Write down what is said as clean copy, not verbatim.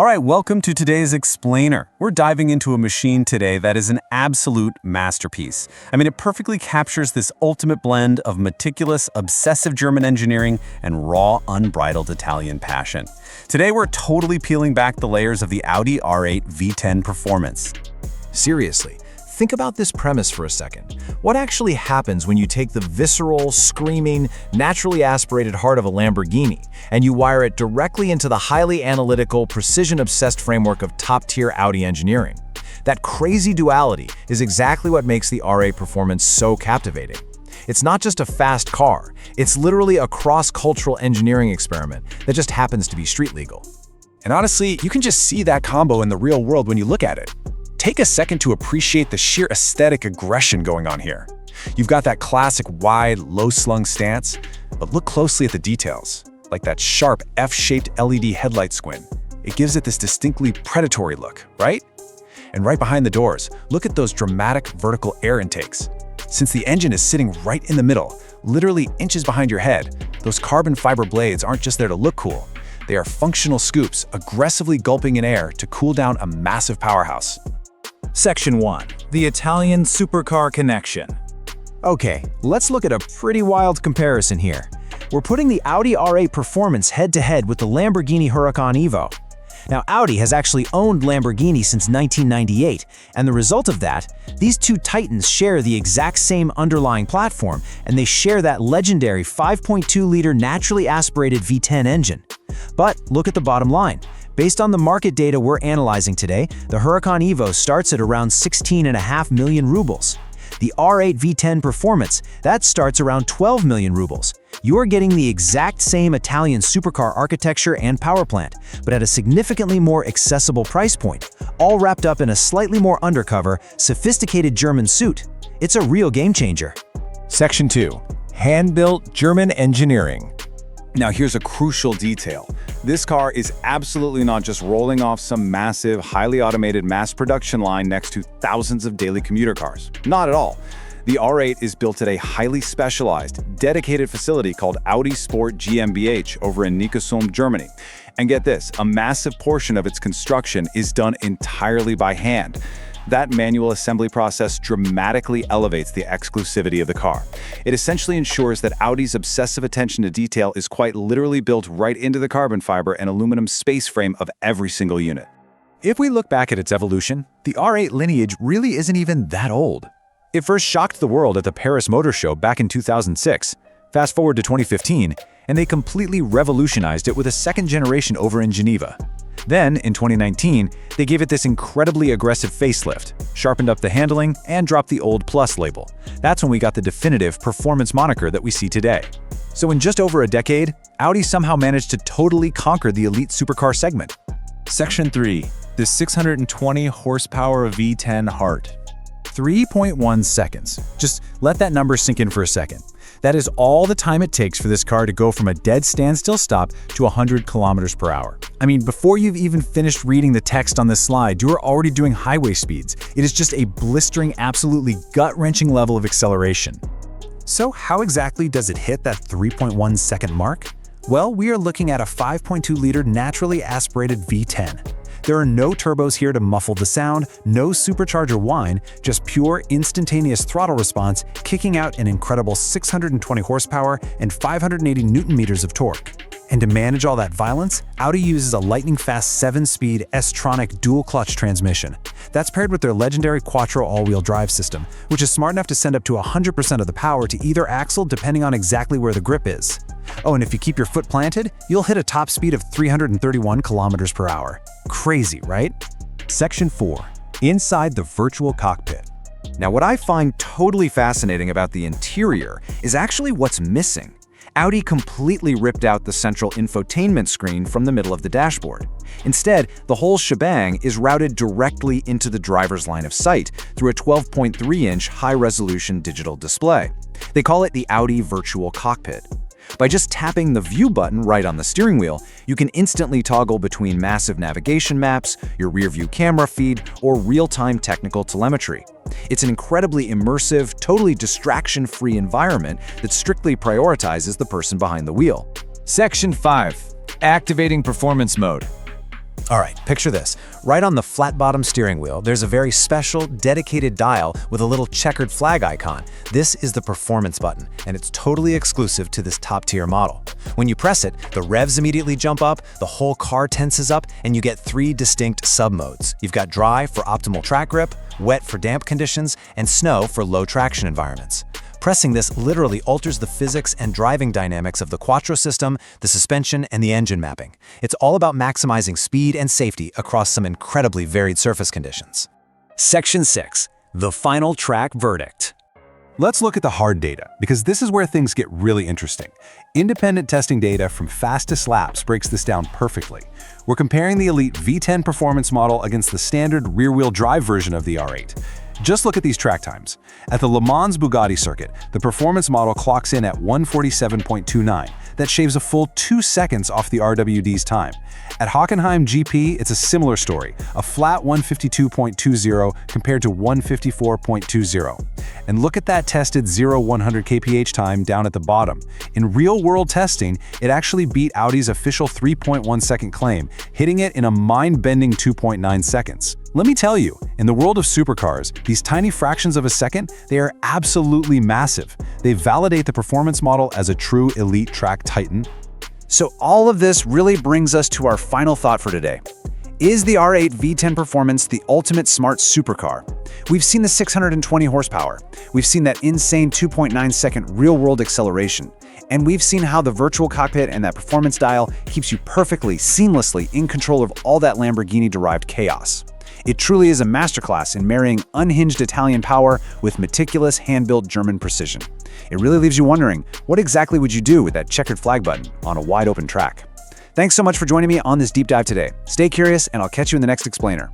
All right, welcome to today's Explainer. We're diving into a machine today that is an absolute masterpiece. I mean, it perfectly captures this ultimate blend of meticulous, obsessive German engineering and raw, unbridled Italian passion. Today, we're totally peeling back the layers of the Audi R8 V10 Performance. Seriously, think about this premise for a second. What actually happens when you take the visceral, screaming, naturally aspirated heart of a Lamborghini and you wire it directly into the highly analytical, precision-obsessed framework of top-tier Audi engineering? That crazy duality is exactly what makes the R8 Performance so captivating. It's not just a fast car, it's literally a cross-cultural engineering experiment that just happens to be street legal. And honestly, you can just see that combo in the real world when you look at it. Take a second to appreciate the sheer aesthetic aggression going on here. You've got that classic wide, low-slung stance, but look closely at the details, like that sharp F-shaped LED headlight squint. It gives it this distinctly predatory look, right? And right behind the doors, look at those dramatic vertical air intakes. Since the engine is sitting right in the middle, literally inches behind your head, those carbon fiber blades aren't just there to look cool. They are functional scoops, aggressively gulping in air to cool down a massive powerhouse. Section 1. The Italian Supercar Connection. Okay, let's look at a pretty wild comparison here. We're putting the Audi R8 Performance head-to-head with the Lamborghini Huracan EVO. Now, Audi has actually owned Lamborghini since 1998, and the result of that, these two titans share the exact same underlying platform, and they share that legendary 5.2-liter naturally aspirated V10 engine. But look at the bottom line. Based on the market data we're analyzing today, the Huracan EVO starts at around 16.5 million rubles. The R8 V10 Performance, that starts around 12 million rubles. You're getting the exact same Italian supercar architecture and power plant, but at a significantly more accessible price point, all wrapped up in a slightly more undercover, sophisticated German suit. It's a real game changer. Section 2. Hand-built German engineering. Now here's a crucial detail. This car is absolutely not just rolling off some massive, highly automated mass production line next to thousands of daily commuter cars. Not at all. The R8 is built at a highly specialized, dedicated facility called Audi Sport GmbH over in Neckarsulm, Germany. And get this, a massive portion of its construction is done entirely by hand. That manual assembly process dramatically elevates the exclusivity of the car. It essentially ensures that Audi's obsessive attention to detail is quite literally built right into the carbon fiber and aluminum space frame of every single unit. If we look back at its evolution, the R8 lineage really isn't even that old. It first shocked the world at the Paris Motor Show back in 2006. Fast forward to 2015, and they completely revolutionized it with a second generation over in Geneva. Then, in 2019, they gave it this incredibly aggressive facelift, sharpened up the handling, and dropped the old Plus label. That's when we got the definitive performance moniker that we see today. So in just over a decade, Audi somehow managed to totally conquer the elite supercar segment. Section 3. The 620 horsepower V10 Heart. 3.1 seconds. Just let that number sink in for a second. That is all the time it takes for this car to go from a dead standstill stop to 100 kilometers per hour. I mean, before you've even finished reading the text on this slide, you are already doing highway speeds. It is just a blistering, absolutely gut-wrenching level of acceleration. So how exactly does it hit that 3.1 second mark? Well, we are looking at a 5.2-liter naturally aspirated V10. There are no turbos here to muffle the sound, no supercharger whine, just pure instantaneous throttle response, kicking out an incredible 620 horsepower and 580 newton-meters of torque. And to manage all that violence, Audi uses a lightning-fast 7-speed S-tronic dual-clutch transmission. That's paired with their legendary Quattro all-wheel drive system, which is smart enough to send up to 100% of the power to either axle depending on exactly where the grip is. Oh, and if you keep your foot planted, you'll hit a top speed of 331 kilometers per hour. Crazy, right? Section 4. Inside the virtual cockpit. Now, what I find totally fascinating about the interior is actually what's missing. Audi completely ripped out the central infotainment screen from the middle of the dashboard. Instead, the whole shebang is routed directly into the driver's line of sight through a 12.3-inch high-resolution digital display. They call it the Audi Virtual Cockpit. By just tapping the View button right on the steering wheel, you can instantly toggle between massive navigation maps, your rear-view camera feed, or real-time technical telemetry. It's an incredibly immersive, totally distraction-free environment that strictly prioritizes the person behind the wheel. Section 5. Activating performance mode. All right, picture this. Right on the flat-bottom steering wheel, there's a very special, dedicated dial with a little checkered flag icon. This is the performance button, and it's totally exclusive to this top-tier model. When you press it, the revs immediately jump up, the whole car tenses up, and you get 3 distinct sub-modes. You've got dry for optimal track grip, wet for damp conditions, and snow for low traction environments. Pressing this literally alters the physics and driving dynamics of the Quattro system, the suspension, and the engine mapping. It's all about maximizing speed and safety across some incredibly varied surface conditions. Section 6. The final track verdict. Let's look at the hard data, because this is where things get really interesting. Independent testing data from fastest laps breaks this down perfectly. We're comparing the Elite V10 Performance model against the standard rear-wheel drive version of the R8. Just look at these track times. At the Le Mans Bugatti circuit, the performance model clocks in at 147.29. That shaves a full 2 seconds off the RWD's time. At Hockenheim GP, it's a similar story, a flat 152.20 compared to 154.20. And look at that tested 0-100 kph time down at the bottom. In real-world testing, it actually beat Audi's official 3.1 second claim, hitting it in a mind-bending 2.9 seconds. Let me tell you, in the world of supercars, these tiny fractions of a second, they are absolutely massive. They validate the performance model as a true elite track titan. So all of this really brings us to our final thought for today. Is the R8 V10 Performance the ultimate smart supercar? We've seen the 620 horsepower. We've seen that insane 2.9-second real-world acceleration. And we've seen how the virtual cockpit and that performance dial keeps you perfectly, seamlessly in control of all that Lamborghini-derived chaos. It truly is a masterclass in marrying unhinged Italian power with meticulous hand-built German precision. It really leaves you wondering, what exactly would you do with that checkered flag button on a wide-open track? Thanks so much for joining me on this deep dive today. Stay curious, and I'll catch you in the next explainer.